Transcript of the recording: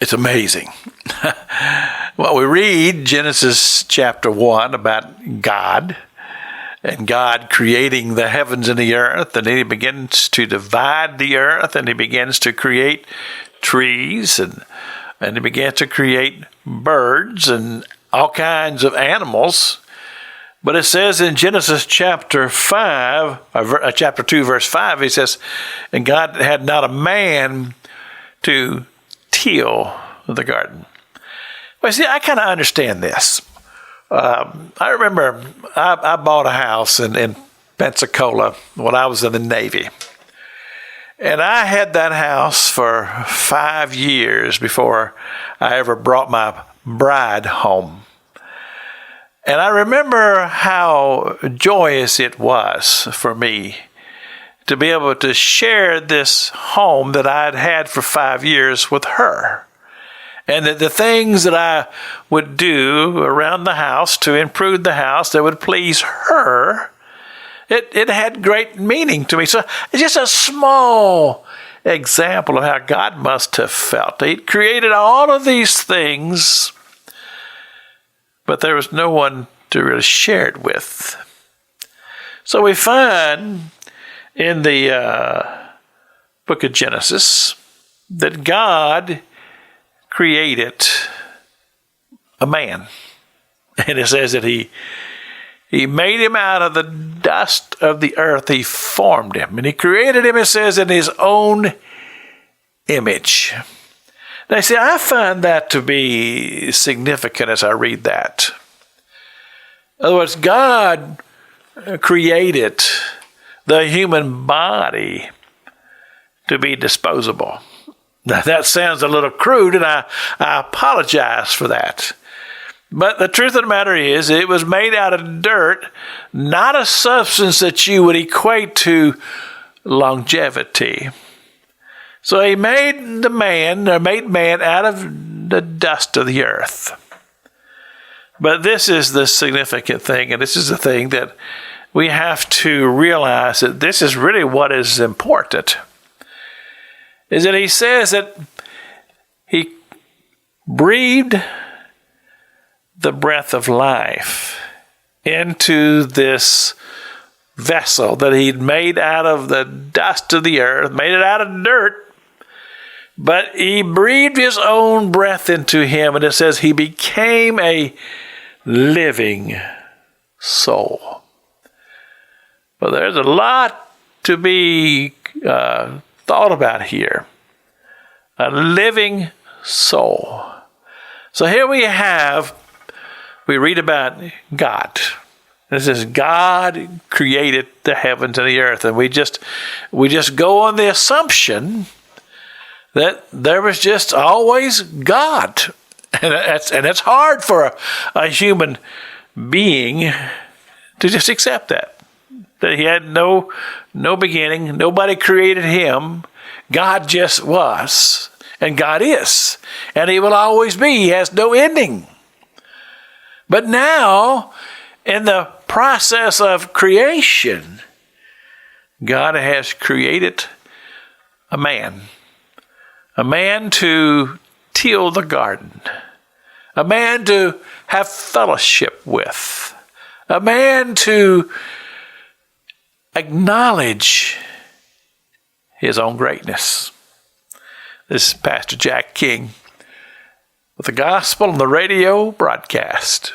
It's amazing. Well, we read Genesis chapter 1 about God and God creating the heavens and the earth, and then he begins to divide the earth, and he begins to create trees, and he begins to create birds and all kinds of animals. But it says in Genesis chapter 2, verse 5, he says, and God had not a man to till the garden. Well, see, I kind of understand this. I remember I bought a house in Pensacola when I was in the Navy. And I had that house for 5 years before I ever brought my bride home. And I remember how joyous it was for me to be able to share this home that I'd had for 5 years with her. And that the things that I would do around the house to improve the house that would please her, it had great meaning to me. So it's just a small example of how God must have felt. He'd created all of these things, but there was no one to really share it with. So we find in the book of Genesis that God created a man. And it says that he made him out of the dust of the earth. He formed him. And he created him, it says, in his own image. Now, see, I find that to be significant as I read that. In other words, God created the human body to be disposable. Now, that sounds a little crude, and I apologize for that. But the truth of the matter is, it was made out of dirt, not a substance that you would equate to longevity. So he made man out of the dust of the earth. But this is the significant thing, and this is the thing that we have to realize, that this is really what is important. Is that he says that he breathed the breath of life into this vessel that he'd made out of the dust of the earth, made it out of dirt, but he breathed his own breath into him, and it says he became a living soul. Well, there's a lot to be thought about here. A living soul. So here we read about God. This is God created the heavens and the earth, and we just go on the assumption that there was just always God, and it's hard for a human being to just accept that he had no beginning, nobody created him. God just was, and God is, and he will always be. He has no ending. But now, in the process of creation, God has created a man to till the garden, a man to have fellowship with, a man to acknowledge his own greatness. This is Pastor Jack King with the Gospel on the Radio broadcast.